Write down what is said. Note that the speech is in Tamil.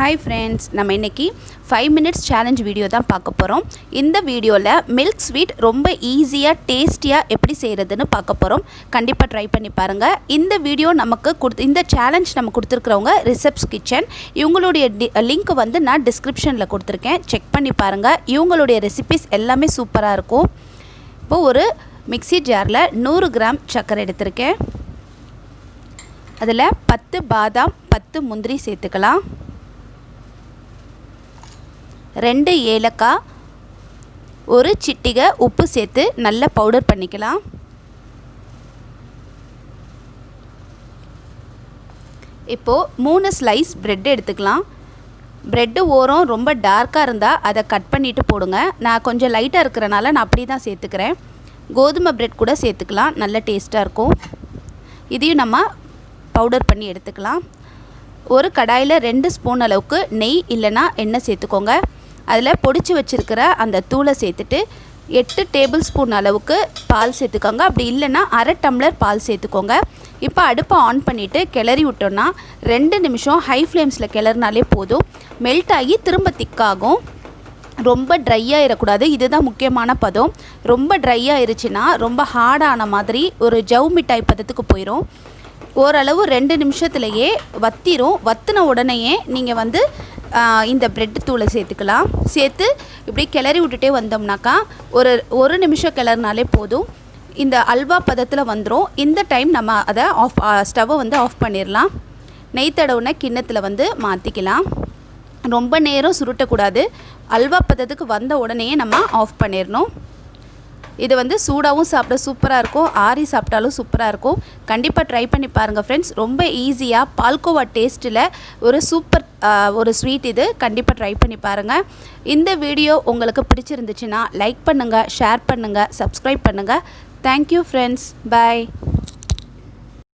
Hi friends, நம்ம இன்னைக்கு 5 minutes challenge வீடியோ தான் பார்க்க போறோம். இந்த வீடியோல milk sweet ரொம்ப ஈஸியா டேஸ்டியா எப்படி செய்யறதுன்னு பார்க்க போறோம். கண்டிப்பா ட்ரை பண்ணி பாருங்க. இந்த வீடியோ நமக்கு இந்த சேலஞ்ச் நம்ம கொடுத்திருக்கறவங்க REESHAB'S kitchen. இவங்களுடைய லிங்க் வந்து நான் descriptionல கொடுத்திருக்கேன். செக் பண்ணி பாருங்க. இவங்களுடைய ரெசிபீஸ் எல்லாமே சூப்பரா இருக்கும். இப்போ ஒரு மிக்ஸி ஜார்ல 100 கிராம் சர்க்கரை எடுத்துர்க்கேன். அதில் 10 பாதாம் 10 முந்திரி சேர்த்துக்கலாம். 2 ஏலக்காய், ஒரு சிட்டிகை உப்பு சேர்த்து நல்லா பவுடர் பண்ணிக்கலாம். இப்போது 3 ஸ்லைஸ் பிரெட் எடுத்துக்கலாம். பிரெட்டு ஓரம் ரொம்ப டார்க்காக இருந்தால் அதை கட் பண்ணிவிட்டு போடுங்க. நான் கொஞ்சம் லைட்டாக இருக்கிறனால நான் அப்படி தான் சேர்த்துக்கிறேன். கோதுமை பிரெட் கூட சேர்த்துக்கலாம், நல்ல டேஸ்ட்டாக இருக்கும். இதையும் நம்ம பவுடர் பண்ணி எடுத்துக்கலாம். ஒரு கடாயில் 2 ஸ்பூன் அளவுக்கு நெய் இல்லைனா எண்ணெய் சேர்த்துக்கோங்க. அதில் பொடிச்சு வச்சுருக்கிற அந்த தூளை சேர்த்துட்டு 8 டேபிள் ஸ்பூன் அளவுக்கு பால் சேர்த்துக்கோங்க. அப்படி இல்லைன்னா அரை டம்ளர் பால் சேர்த்துக்கோங்க. இப்போ அடுப்பை ஆன் பண்ணிவிட்டு கிளறி விட்டோன்னா 2 நிமிஷம் ஹை ஃப்ளேம்ஸில் கிளறினாலே போதும். மெல்ட் ஆகி திரும்ப திக்காகும். ரொம்ப ட்ரையாக இருக்கக்கூடாது, இதுதான் முக்கியமான பதம். ரொம்ப ட்ரையாக இருந்துச்சுன்னா ரொம்ப ஹார்டான மாதிரி ஒரு ஜவ் மிட்டாய் பதத்துக்கு போயிடும். ஓரளவு 2 நிமிஷத்துலையே வத்திரும். வத்தின உடனேயே நீங்கள் வந்து இந்த பிரெட் தூளை சேர்த்துக்கலாம். சேர்த்து இப்படி கிளறி விட்டுட்டே வந்தோம்னாக்கா ஒரு நிமிஷம் கிளறினாலே போதும். இந்த அல்வா பதத்தில் வந்துடும். இந்த டைம் நம்ம அதை ஸ்டவ்வை வந்து ஆஃப் பண்ணிடலாம். நெய் தடவுன கிண்ணத்தில் வந்து மாற்றிக்கலாம். ரொம்ப நேரம் சுருட்டக்கூடாது. அல்வா பதத்துக்கு வந்த உடனே நம்ம ஆஃப் பண்ணிடணும். இது வந்து சூடாகவும் சாப்பிட சூப்பராக இருக்கும், ஆறி சாப்பிட்டாலும் சூப்பராக இருக்கும். கண்டிப்பாக ட்ரை பண்ணி பாருங்கள் ஃப்ரெண்ட்ஸ். ரொம்ப ஈஸியாக பால்கோவா டேஸ்ட்டில் ஒரு ஸ்வீட் இது. கண்டிப்பாக ட்ரை பண்ணி பாருங்கள். இந்த வீடியோ உங்களுக்கு பிடிச்சிருந்துச்சுன்னா லைக் பண்ணுங்கள், ஷேர் பண்ணுங்கள், சப்ஸ்கிரைப் பண்ணுங்கள். Thank you friends. பாய்.